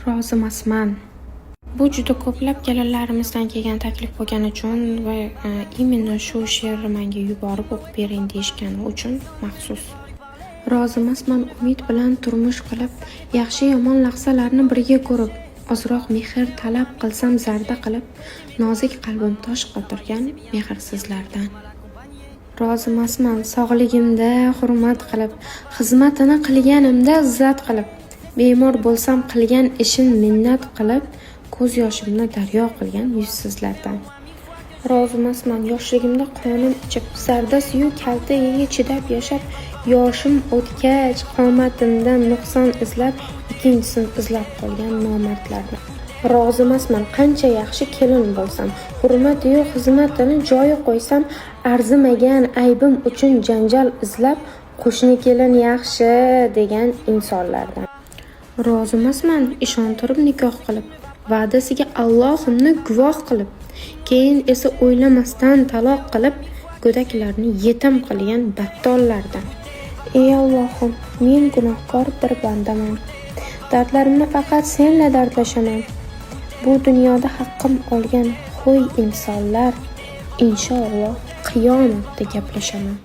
Rozimasman. Bu juda ko'plab kelinlarimizdan kelgan taklif bo'lgani uchun va imенно shu she'rni menga yuborib o'qib bering deyishgani uchun maxsus. Rozimasman umid bilan turmush qilib, yaxshi yomon lahzalarni birga ko'rib, ozroq mehr talab qilsam zarda qilib, nozik qalbim tosh qotirgan mehrsizlardan. Rozimasman sog'ligimda hurmat qilib, xizmatini qilganimda izzat qilib, bemor bo'lsam qilgan ishim minnat qilib, ko'z yoshimni daryo qilgan yuzsizlardan. Rozimasman yoshligimda qonim ichib, zardasi-yu kaltagiga chidab yashab, yoshim o'tgach qomatimdan nuqson izlab, ikkinchisini izlab qolgan nomardlardan. Rozimasman qancha yaxshi kelin bo'lsam, hurmati-yu xizmatini joyi qo'ysam, arzimagan aybim uchun janjal izlab, qo'shni kelin yaxshi degan insonlardan. Rozimasman ishontirib nikoh qilib, va'dasiga Allohimni guvoh qilib, keyin esa o'ylamasdan taloq qilib, go'daklarni yetim qilgan battollardan. Ey Allohim, men gunohkor bir bandaman. Dardlarimni faqat senla dardlashaman. Bu dunyoda haqqim olgan qo'y insonlar, inshaalloh qiyomatda gaplashaman.